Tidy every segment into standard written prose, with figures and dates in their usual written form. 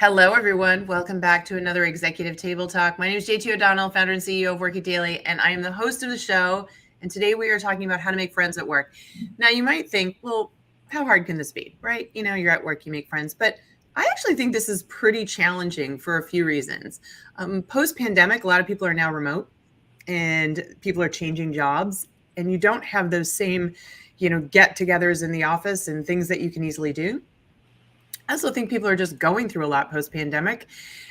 Hello, everyone. Welcome back to another Executive Table Talk. My name is JT O'Donnell, founder and CEO of Work It Daily, and I am the host of the show. And today we are talking about how to make friends at work. Now, you might think, well, how hard can this be, right? You're at work, you make friends. But I actually think this is pretty challenging for a few reasons. Post pandemic, a lot of people are now remote and people are changing jobs, and you don't have those same, get togethers in the office and things that you can easily do. I also think people are just going through a lot post pandemic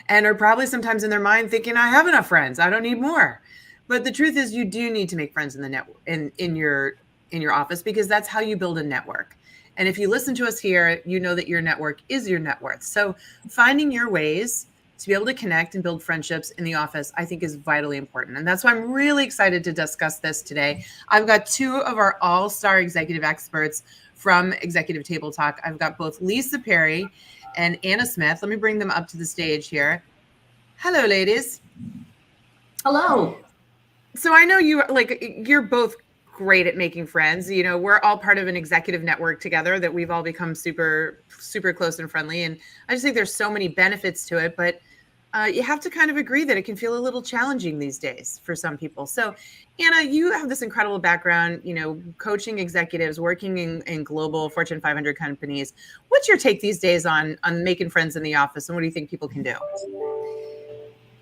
and are probably sometimes in their mind thinking, I have enough friends. I don't need more. But the truth is you do need to make friends in the network in your office, because that's how you build a network. And if you listen to us here, you know that your network is your net worth. So finding your ways to be able to connect and build friendships in the office, I think, is vitally important. And that's why I'm really excited to discuss this today. I've got two of our all-star executive experts from Executive Table Talk. I've got both Lisa Perry and Anna Smith. Let me bring them up to the stage here. Hello, ladies. Hello. So I know you're both great at making friends. We're all part of an executive network together that we've all become super, super close and friendly. And I just think there's so many benefits to it, but you have to kind of agree that it can feel a little challenging these days for some people. So, Anna, you have this incredible background, coaching executives, working in global Fortune 500 companies. What's your take these days on making friends in the office, and what do you think people can do?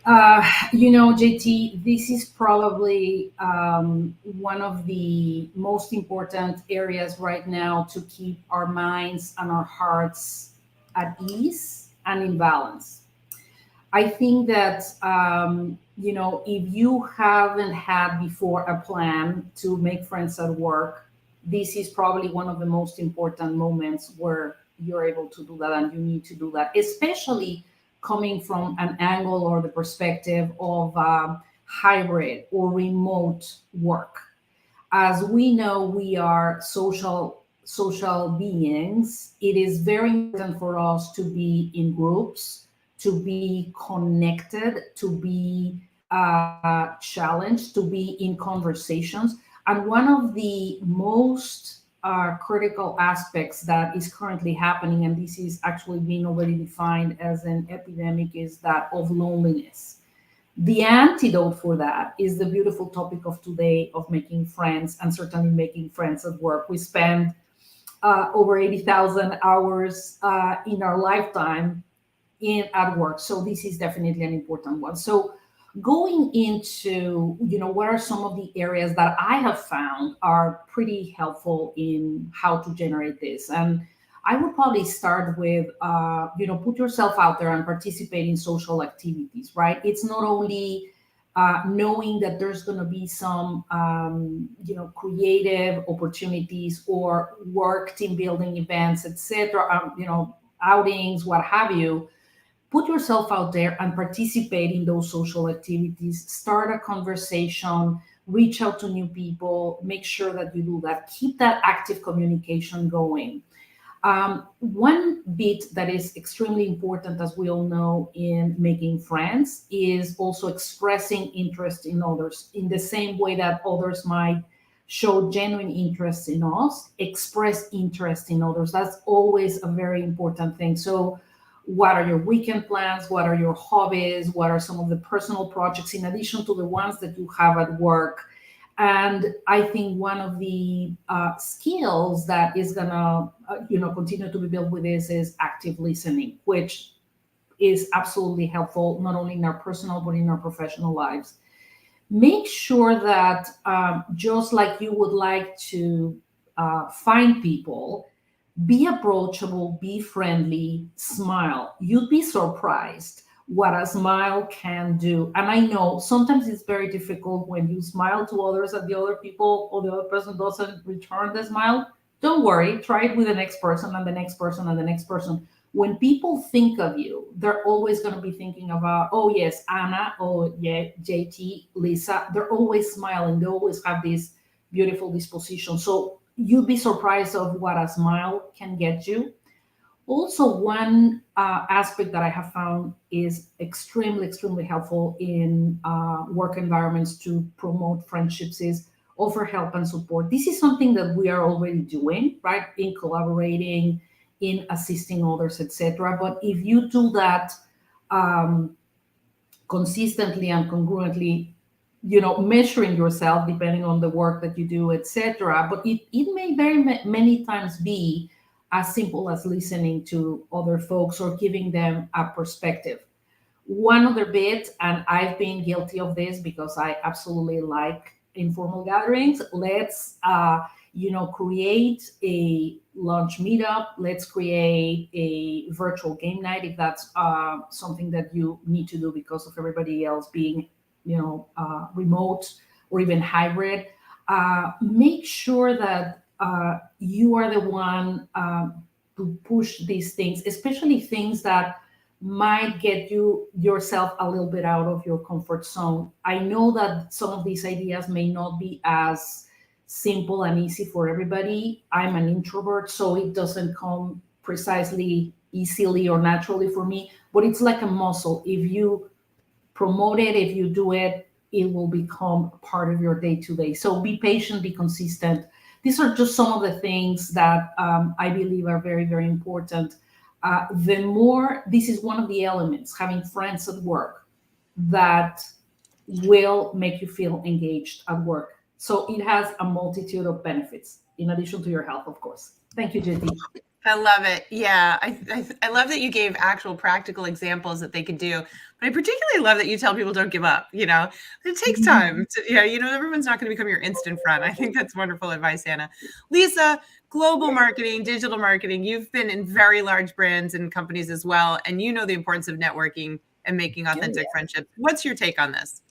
JT, this is probably one of the most important areas right now to keep our minds and our hearts at ease and in balance. I think that, if you haven't had before a plan to make friends at work, this is probably one of the most important moments where you're able to do that and you need to do that, especially coming from an angle or the perspective of hybrid or remote work. As we know, we are social beings. It is very important for us to be in groups, to be connected, to be challenged, to be in conversations. And one of the most critical aspects that is currently happening, and this is actually being already defined as an epidemic, is that of loneliness. The antidote for that is the beautiful topic of today of making friends, and certainly making friends at work. We spend over 80,000 hours in our lifetime in at work. So this is definitely an important one. So going into, what are some of the areas that I have found are pretty helpful in how to generate this. And I would probably start with, put yourself out there and participate in social activities, right? It's not only knowing that there's going to be some, creative opportunities or work team building events, etc., outings, what have you. Put yourself out there and participate in those social activities. Start a conversation, reach out to new people, make sure that you do that. Keep that active communication going. One bit that is extremely important, as we all know, in making friends is also expressing interest in others in the same way that others might show genuine interest in us. Express interest in others. That's always a very important thing. So what are your weekend plans? What are your hobbies? What are some of the personal projects in addition to the ones that you have at work? And I think one of the skills that is gonna continue to be built with this is active listening, which is absolutely helpful not only in our personal but in our professional lives. Make sure that just like you would like to find people, be approachable, be friendly, smile. You'd be surprised what a smile can do. And I know sometimes it's very difficult when you smile to others and the other people or the other person doesn't return the smile. Don't worry, try it with the next person and the next person and the next person. When people think of you, they're always going to be thinking about, oh, yes, Anna, oh, yeah, JT, Lisa. They're always smiling. They always have this beautiful disposition. So you'd be surprised of what a smile can get you. Also, one aspect that I have found is extremely, extremely helpful in work environments to promote friendships is offer help and support. This is something that we are already doing, right? In collaborating, in assisting others, etc. But if you do that um, consistently and congruently, measuring yourself depending on the work that you do, etc. But it may many times be as simple as listening to other folks or giving them a perspective. One other bit, and I've been guilty of this because I absolutely like informal gatherings. Let's create a lunch meetup. Let's create a virtual game night if that's something that you need to do because of everybody else being remote or even hybrid. Make sure that you are the one to push these things, especially things that might get yourself a little bit out of your comfort zone. I know that some of these ideas may not be as simple and easy for everybody. I'm an introvert, so it doesn't come precisely easily or naturally for me, but it's like a muscle. If you promote it, if you do it, it will become part of your day to day. So be patient, be consistent. These are just some of the things that I believe are very, very important. This is one of the elements, having friends at work that will make you feel engaged at work. So it has a multitude of benefits in addition to your health, of course. Thank you, JT. I love it. Yeah. I love that you gave actual practical examples that they could do. But I particularly love that you tell people don't give up. It takes time to, everyone's not going to become your instant friend. I think that's wonderful advice, Anna. Lisa, global marketing, digital marketing, you've been in very large brands and companies as well. And you know the importance of networking and making authentic friendships. What's your take on this?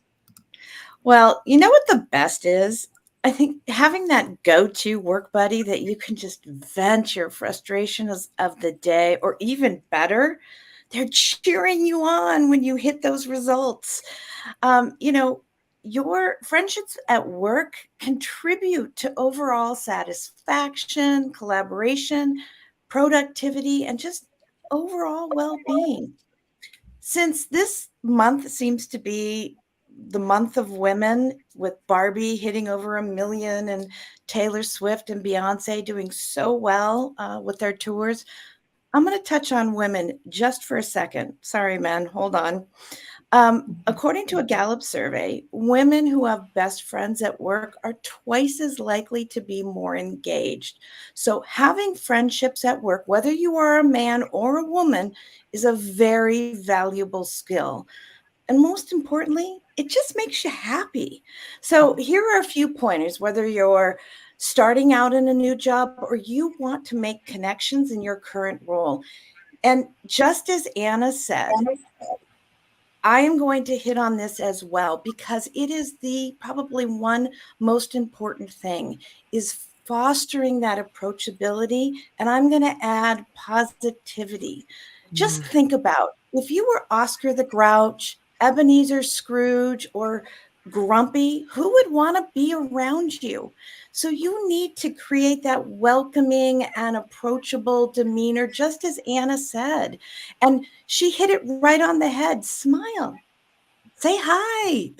Well, you know what the best is? I think having that go-to work buddy that you can just vent your frustrations of the day, or even better, they're cheering you on when you hit those results. Your friendships at work contribute to overall satisfaction, collaboration, productivity, and just overall well-being. Since this month seems to be the month of women, with Barbie hitting over 1 million and Taylor Swift and Beyonce doing so well with their tours, I'm going to touch on women just for a second. Sorry, man, hold on. According to a Gallup survey, women who have best friends at work are twice as likely to be more engaged. So having friendships at work, whether you are a man or a woman, is a very valuable skill. And most importantly, it just makes you happy. So here are a few pointers, whether you're starting out in a new job or you want to make connections in your current role. And just as Anna said, I am going to hit on this as well, because it is the probably one most important thing, is fostering that approachability. And I'm going to add positivity. Just think about if you were Oscar the Grouch, Ebenezer Scrooge, or Grumpy, who would want to be around you? So you need to create that welcoming and approachable demeanor, just as Anna said. And she hit it right on the head. Smile. Say hi.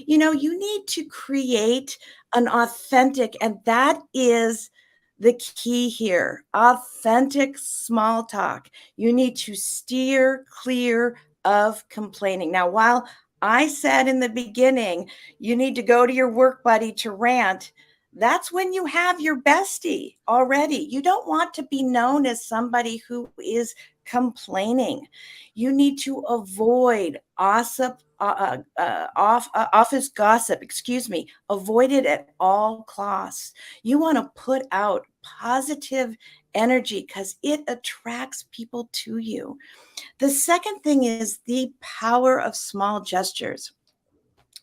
You need to create an authentic, and that is the key here, authentic small talk. You need to steer clear of complaining. Now, while I said in the beginning, you need to go to your work buddy to rant, that's when you have your bestie already. You don't want to be known as somebody who is complaining. You need to avoid office gossip, avoid it at all costs. You want to put out positive energy because it attracts people to you. The second thing is the power of small gestures.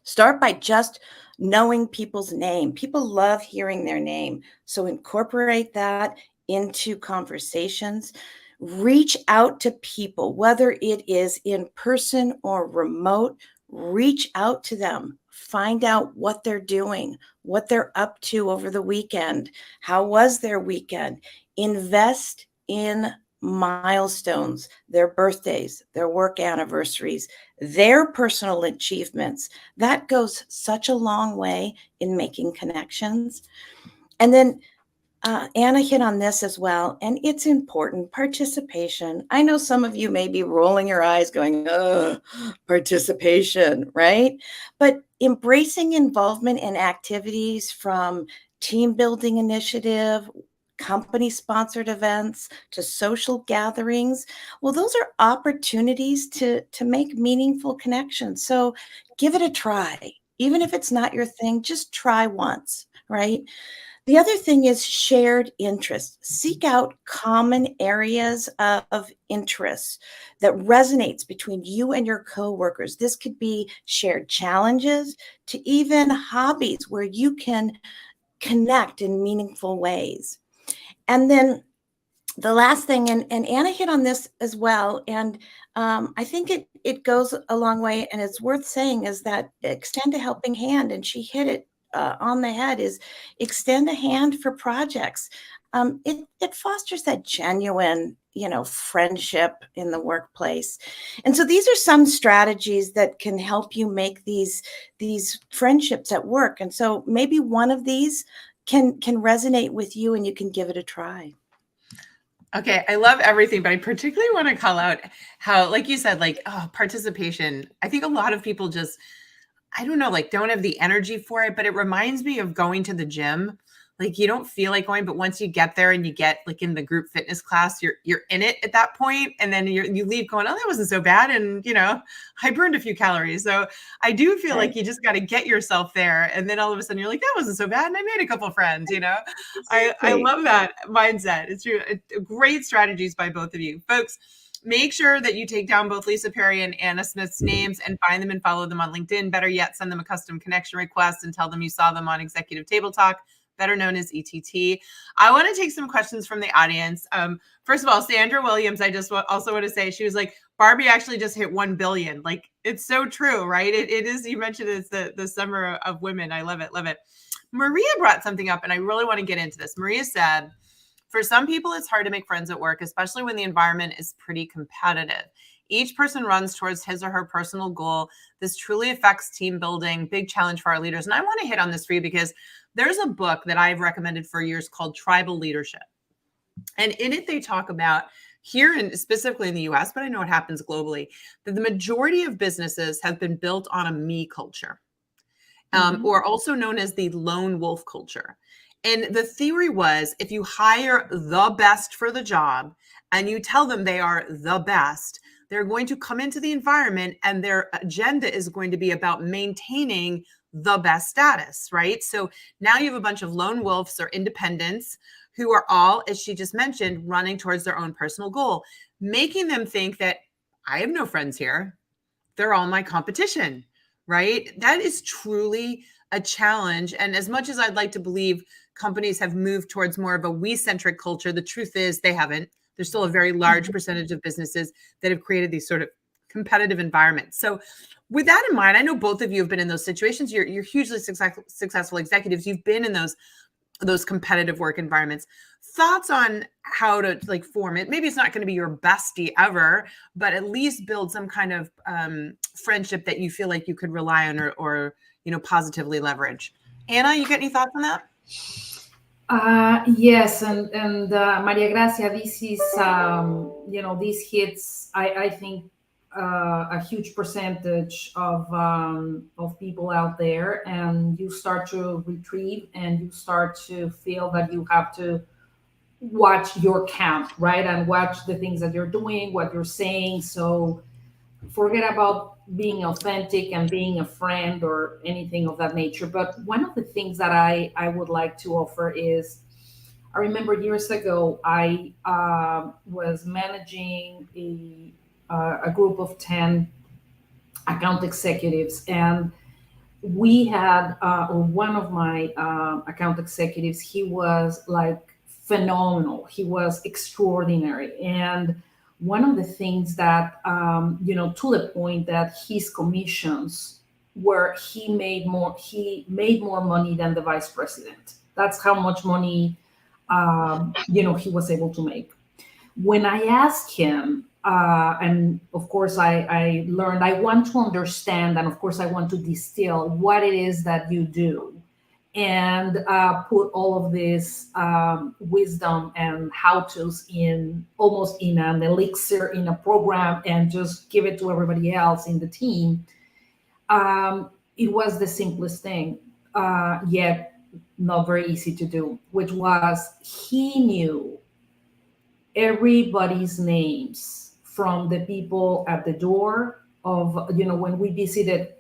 Start by just knowing people's name. People love hearing their name. So incorporate that into conversations. Reach out to people, whether it is in person or remote. Reach out to them. Find out what they're doing, what they're up to over the weekend. How was their weekend? Invest in milestones, their birthdays, their work anniversaries, their personal achievements. That goes such a long way in making connections. And then Anna hit on this as well, and it's important. Participation. I know some of you may be rolling your eyes going, ugh, participation, right? But embracing involvement in activities from team building initiative, company sponsored events to social gatherings, well, those are opportunities to make meaningful connections. So give it a try. Even if it's not your thing, just try once, right? The other thing is shared interest. Seek out common areas of interest that resonates between you and your coworkers. This could be shared challenges to even hobbies where you can connect in meaningful ways. And then the last thing, and Anna hit on this as well, and I think it goes a long way, and it's worth saying, is that extend a helping hand, and she hit it on the head, is extend a hand for projects. It fosters that genuine, friendship in the workplace. And so these are some strategies that can help you make these friendships at work. And so maybe one of these can resonate with you, and you can give it a try. Okay, I love everything, but I particularly want to call out how, like you said, participation. I think a lot of people just, I don't know, don't have the energy for it, but it reminds me of going to the gym. Like you don't feel like going, but once you get there and you get in the group fitness class, you're in it at that point, and then you leave going, oh, that wasn't so bad, and I burned a few calories. So I do feel like you just got to get yourself there, and then all of a sudden you're like, that wasn't so bad, and I made a couple friends. I love that mindset. It's true. Great strategies by both of you, folks. Make sure that you take down both Lisa Perry and Anna Smith's names and find them and follow them on LinkedIn. Better yet, send them a custom connection request and tell them you saw them on Executive Table Talk, better known as ETT. I want to take some questions from the audience. First of all, Sandra Williams, I just also want to say, she was like, Barbie actually just hit 1 billion. Like, it's so true, right? It is, you mentioned it's the summer of women. I love it, love it. Maria brought something up, and I really want to get into this. Maria said, for some people, it's hard to make friends at work, especially when the environment is pretty competitive. Each person runs towards his or her personal goal. This truly affects team building, big challenge for our leaders. And I want to hit on this for you because there's a book that I've recommended for years called Tribal Leadership. And in it, they talk about, here and specifically in the US, but I know it happens globally, that the majority of businesses have been built on a me culture, or also known as the lone wolf culture. And the theory was, if you hire the best for the job and you tell them they are the best, they're going to come into the environment and their agenda is going to be about maintaining the best status, right? So now you have a bunch of lone wolves or independents who are all, as she just mentioned, running towards their own personal goal, making them think that I have no friends here. They're all my competition, right? That is truly a challenge. And as much as I'd like to believe companies have moved towards more of a we-centric culture, the truth is they haven't. There's still a very large percentage of businesses that have created these sort of competitive environments. So with that in mind, I know both of you have been in those situations. You're hugely successful executives. You've been in those competitive work environments. Thoughts on how to form it? Maybe it's not going to be your bestie ever, but at least build some kind of friendship that you feel like you could rely on or positively leverage. Anna, you got any thoughts on that? Yes, and Maria Gracia, this is this hits I think a huge percentage of people out there, and you start to retreat and you start to feel that you have to watch your count, right, and watch the things that you're doing, what you're saying. So forget about being authentic and being a friend or anything of that nature. But one of the things that I would like to offer is, I remember years ago, I was managing a group of 10 account executives, and we had one of my account executives, he was phenomenal. He was extraordinary. And one of the things that, to the point that his commissions were, he made more money than the vice president. That's how much money, he was able to make. When I asked him, and of course I learned, I want to understand, and of course I want to distill what it is that you do. and put all of this wisdom and how-tos in almost in an elixir in a program and just give it to everybody else in the team. It was the simplest thing, yet not very easy to do, which was he knew everybody's names, from the people at the door of, when we visited,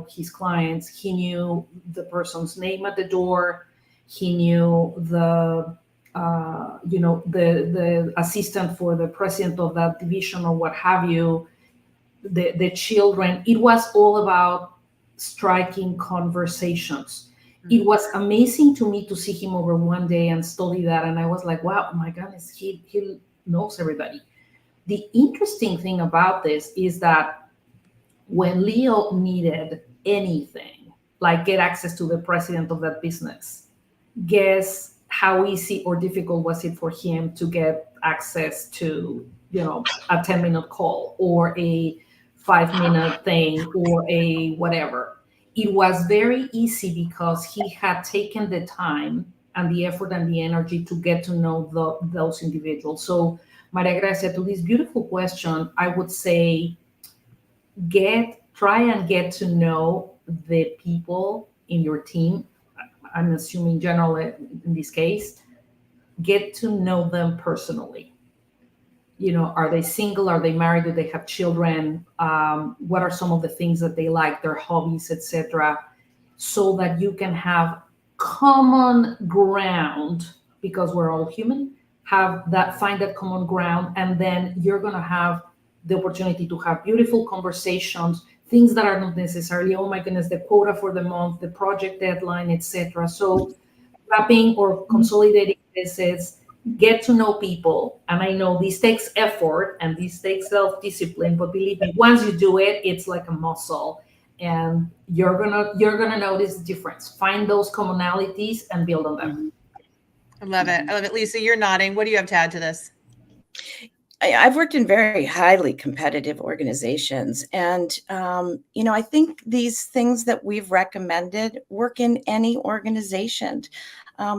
his clients. He knew the person's name at the door. He knew the assistant for the president of that division or what have you, the children. It was all about striking conversations. It was amazing to me to see him over one day and study that. And I was like, wow, oh my goodness, he knows everybody. The interesting thing about this is that when Leo needed anything, like get access to the president of that business, guess how easy or difficult was it for him to get access to, a 10-minute call or a 5-minute thing or a whatever. It was very easy because he had taken the time and the effort and the energy to get to know those individuals. So, Maria Gracia, to this beautiful question, I would say try and get to know the people in your team. I'm assuming general in this case. Get to know them personally. Are they single? Are they married? Do they have children? What are some of the things that they like, their hobbies, etc., so that you can have common ground, because we're all human, find that common ground, and then you're going to have the opportunity to have beautiful conversations, things that are not necessarily, oh my goodness, the quota for the month, the project deadline, etc. So wrapping or consolidating this is get to know people. And I know this takes effort and this takes self-discipline, but believe me, once you do it, it's like a muscle, and you're gonna notice the difference. Find those commonalities and build on them. I love it. Lisa, you're nodding. What do you have to add to this? I've worked in very highly competitive organizations, and I think these things that we've recommended work in any organization,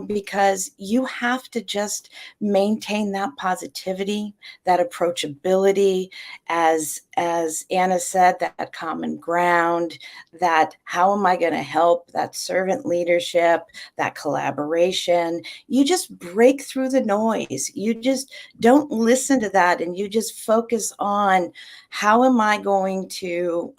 because you have to just maintain that positivity, that approachability, as Anna said, that common ground, that how am I going to help, that servant leadership, that collaboration. You just break through the noise. You just don't listen to that, and you just focus on how am I going to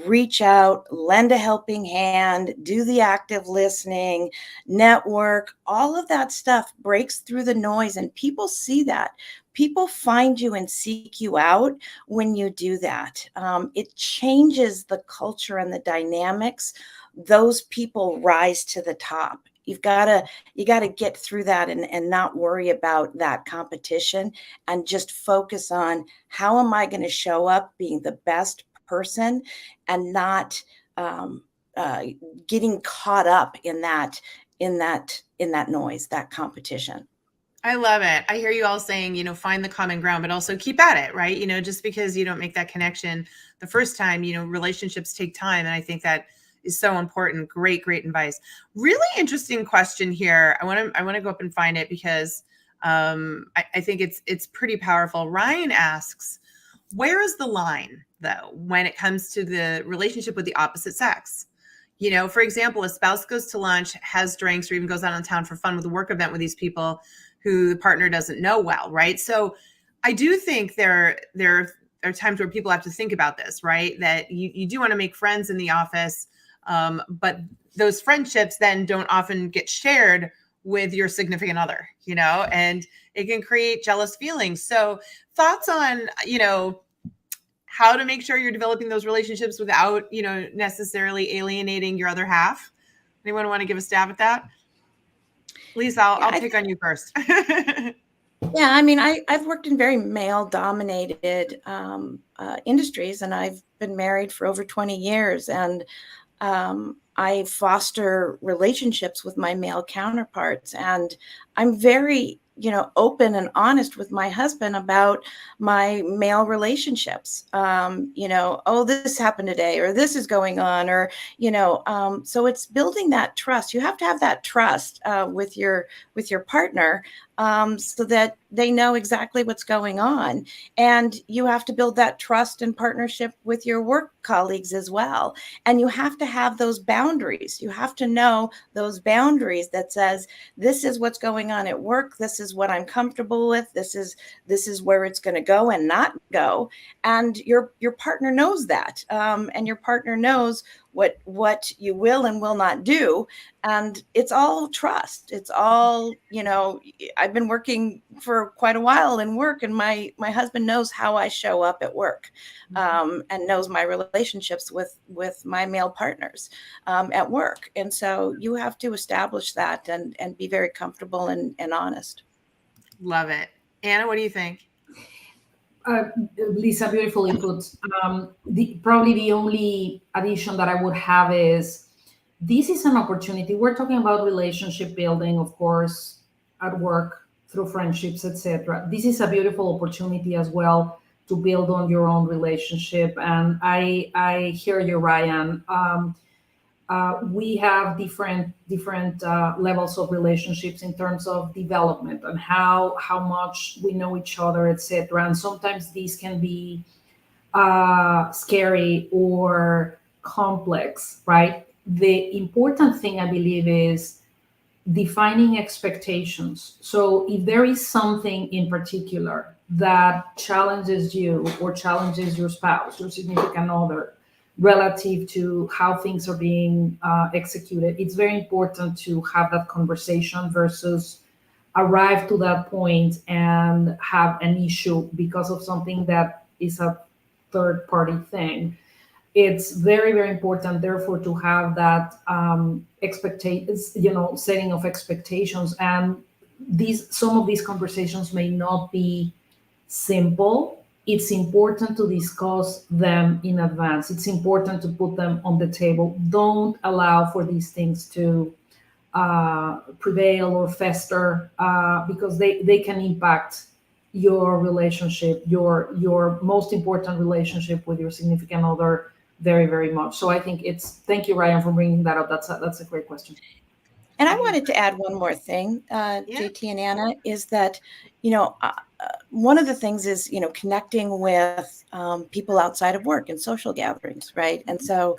reach out, lend a helping hand, do the active listening, network. All of that stuff breaks through the noise, and people see that. People find you and seek you out when you do that. It changes the culture and the dynamics. Those people rise to the top. You gotta get through that and not worry about that competition, and just focus on how am I going to show up being the best person, and not getting caught up in that noise, that competition. I love it. I hear you all saying, find the common ground, but also keep at it, right? Just because you don't make that connection the first time, relationships take time. And I think that is so important. Great advice. Really interesting question here. I want to go up and find it because I think it's pretty powerful. Ryan asks, where is the line though, when it comes to the relationship with the opposite sex? For example, a spouse goes to lunch, has drinks, or even goes out on town for fun with a work event with these people who the partner doesn't know well, right? So I do think there are times where people have to think about this, right? That you do want to make friends in the office, but those friendships then don't often get shared with your significant other, and it can create jealous feelings. So thoughts on, how to make sure you're developing those relationships without, necessarily alienating your other half. Anyone want to give a stab at that? Lisa, I'll pick on you first. Yeah, I mean, I've worked in very male-dominated industries, and I've been married for over 20 years, and I foster relationships with my male counterparts, and I'm very open and honest with my husband about my male relationships. Oh, this happened today, or this is going on, or, so it's building that trust. You have to have that trust with your partner, so that they know exactly what's going on. And you have to build that trust and partnership with your work colleagues as well. And you have to have those boundaries. You have to know those boundaries that says, this is what's going on at work. This is what I'm comfortable with. This is where it's going to go and not go. And your partner knows that. And your partner knows what you will and will not do. And it's all trust. It's all, I've been working for quite a while in work, and my husband knows how I show up at work, and knows my relationships with my male partners at work. And so you have to establish that and be very comfortable and honest. Love it. Anna, what do you think? Lisa, beautiful input. Probably the only addition that I would have is, this is an opportunity. We're talking about relationship building, of course, at work, through friendships, etc. This is a beautiful opportunity as well to build on your own relationship. And I hear you, Ryan. We have different levels of relationships in terms of development and how much we know each other, etc. And sometimes these can be scary or complex, right? The important thing, I believe, is defining expectations. So if there is something in particular that challenges you or challenges your spouse, your significant other, relative to how things are being executed, it's very important to have that conversation versus arrive to that point and have an issue because of something that is a third party thing. It's very, very important, therefore, to have that setting of expectations. And some of these conversations may not be simple. It's important to discuss them in advance. It's important to put them on the table. Don't allow for these things to prevail or fester, because they can impact your relationship, your most important relationship with your significant other, very, very much. So I think thank you, Ryan, for bringing that up. That's a great question. And I wanted to add one more thing, JT and Anna, is that, one of the things is, connecting with people outside of work and social gatherings, right? And so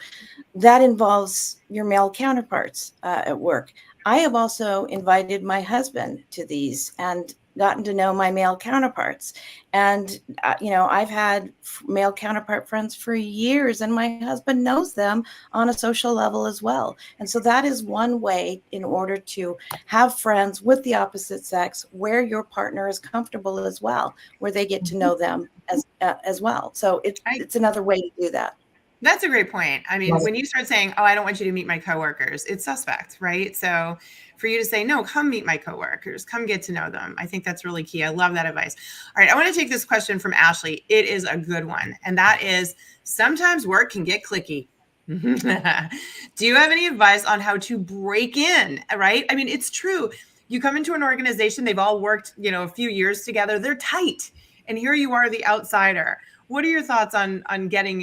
that involves your male counterparts at work. I have also invited my husband to these and gotten to know my male counterparts. And, I've had male counterpart friends for years, and my husband knows them on a social level as well. And so that is one way in order to have friends with the opposite sex where your partner is comfortable as well, where they get to know them as well. So it's another way to do that. That's a great point. I mean, when you start saying, "Oh, I don't want you to meet my coworkers," it's suspect, right? So for you to say, "No, come meet my coworkers, come get to know them," I think that's really key. I love that advice. All right, I want to take this question from Ashley. It is a good one. And that is, sometimes work can get cliquey. Do you have any advice on how to break in, right? I mean, it's true. You come into an organization, they've all worked, a few years together, they're tight. And here you are, the outsider. What are your thoughts on getting,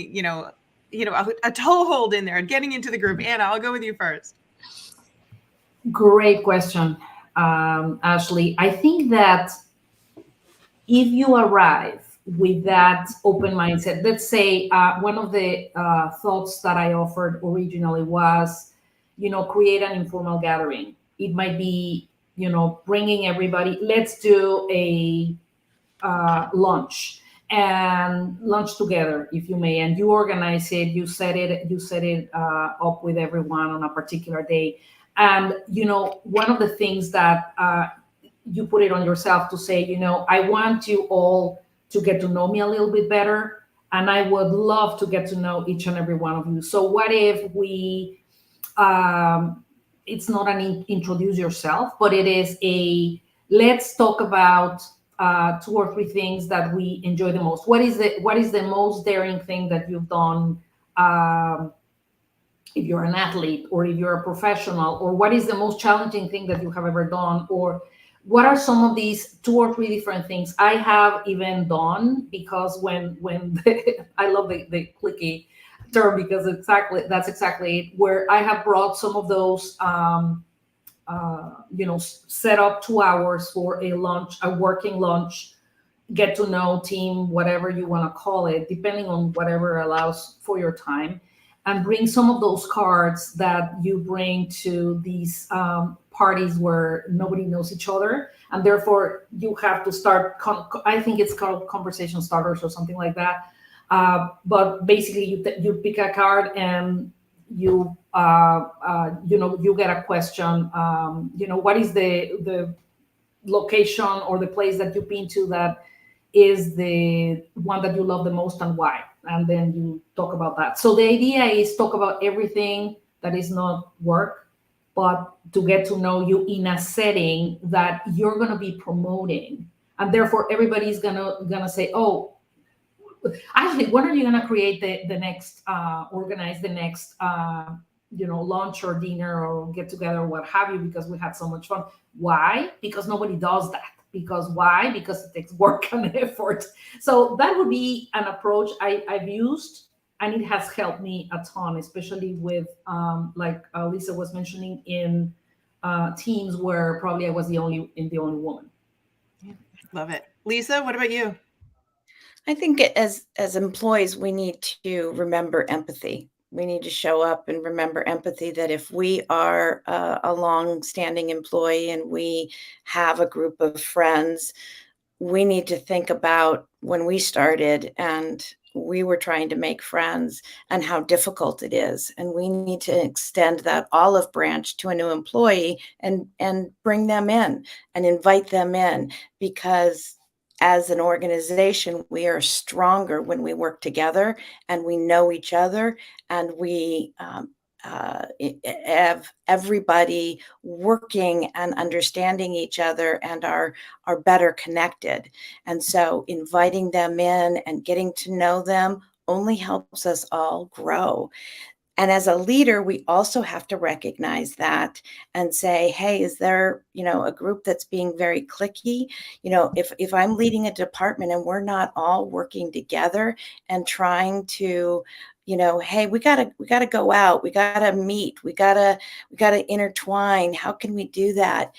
a toehold in there and getting into the group? Anna, I'll go with you first. Great question, Ashley. I think that if you arrive with that open mindset, let's say one of the thoughts that I offered originally was, create an informal gathering. It might be, bringing everybody, let's do a lunch together, if you may, and you organize it, you set it up with everyone on a particular day. And, one of the things that you put it on yourself to say, I want you all to get to know me a little bit better, and I would love to get to know each and every one of you. So what if we, it's not an introduce yourself, but it is let's talk about 2 or 3 things that we enjoy the most. What is the most daring thing that you've done, if you're an athlete or if you're a professional, or what is the most challenging thing that you have ever done, or what are some of these 2 or 3 different things I have even done? Because I love the clicky term, because that's exactly it, where I have brought some of those set up 2 hours for a working lunch, get to know team, whatever you want to call it, depending on whatever allows for your time, and bring some of those cards that you bring to these parties where nobody knows each other, and therefore you have to start. I think it's called conversation starters or something like that. But basically, you pick a card and you you get a question. What is the location or the place that you've been to that is the one that you love the most, and why? And then you talk about that. So the idea is talk about everything that is not work, but to get to know you in a setting that you're going to be promoting, and therefore everybody's gonna say, oh, actually, when are you going to create the next organize the next lunch or dinner or get together or what have you, because we had so much fun. Why? Because nobody does that. Because why? Because it takes work and effort. So that would be an approach I've used, and it has helped me a ton, especially with like Lisa was mentioning, in teams where probably I was the only woman. Yeah, love it. Lisa, what about you? I think as employees, we need to remember empathy. We need to show up and remember empathy, that if we are a long-standing employee and we have a group of friends, we need to think about when we started and we were trying to make friends and how difficult it is. And we need to extend that olive branch to a new employee and bring them in and invite them in, because as an organization, we are stronger when we work together and we know each other, and we have everybody working and understanding each other and are better connected. And so inviting them in and getting to know them only helps us all grow. And as a leader, we also have to recognize that and say, hey, is there, a group that's being very cliquey? If I'm leading a department and we're not all working together and trying to, hey, we gotta go out, we gotta meet, we gotta intertwine. How can we do that?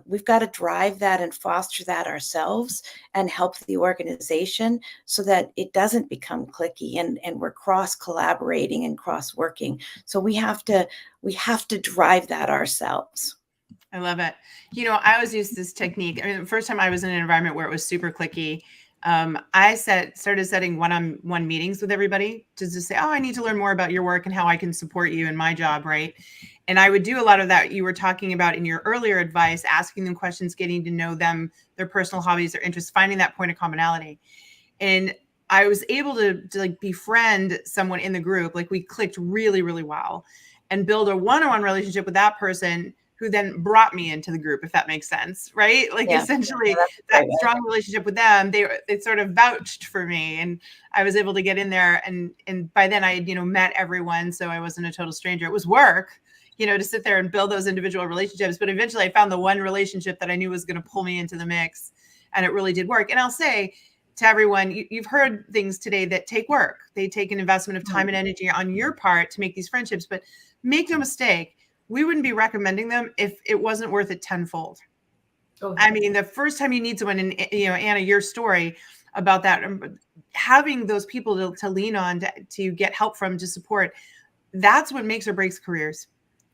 We've got to drive that and foster that ourselves and help the organization so that it doesn't become cliquey and we're cross collaborating and cross working. So we have to drive that ourselves. I love it. I always use this technique. I mean, the first time I was in an environment where it was super cliquey, I started setting one-on-one meetings with everybody to just say, oh, I need to learn more about your work and how I can support you in my job, right? And I would do a lot of that you were talking about in your earlier advice, asking them questions, getting to know them, their personal hobbies, their interests, finding that point of commonality. And I was able to like befriend someone in the group. Like we clicked really, really well, and build a one-on-one relationship with that person, who then brought me into the group, if that makes sense, right? Like essentially that strong relationship with them, they sort of vouched for me, and I was able to get in there, and by then I had, met everyone. So I wasn't a total stranger. It was work, to sit there and build those individual relationships. But eventually I found the one relationship that I knew was going to pull me into the mix, and it really did work. And I'll say to everyone, you've heard things today that take work. They take an investment of time and energy on your part to make these friendships, but make no mistake, we wouldn't be recommending them if it wasn't worth it tenfold. Okay. I mean, the first time you need someone, and Anna, your story about that, having those people to lean on, to get help from, to support, that's what makes or breaks careers.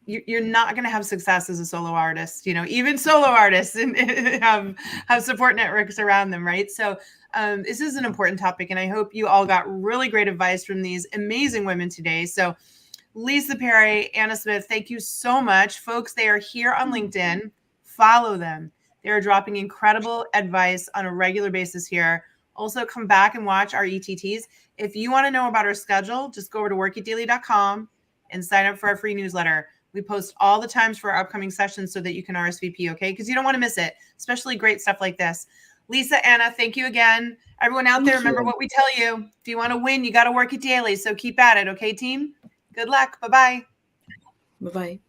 You're not going to have success as a solo artist, even solo artists and have support networks around them, right? So this is an important topic, and I hope you all got really great advice from these amazing women today. So Lisa Perry, Anna Smith, thank you so much. Folks, they are here on LinkedIn. Follow them. They are dropping incredible advice on a regular basis here. Also, come back and watch our ETTs. If you want to know about our schedule, just go over to workitdaily.com and sign up for our free newsletter. We post all the times for our upcoming sessions so that you can RSVP, okay? Because you don't want to miss it, especially great stuff like this. Lisa, Anna, thank you again. Everyone out there, remember what we tell you. If you want to win, you got to work it daily. So keep at it, okay, team? Good luck. Bye-bye. Bye-bye.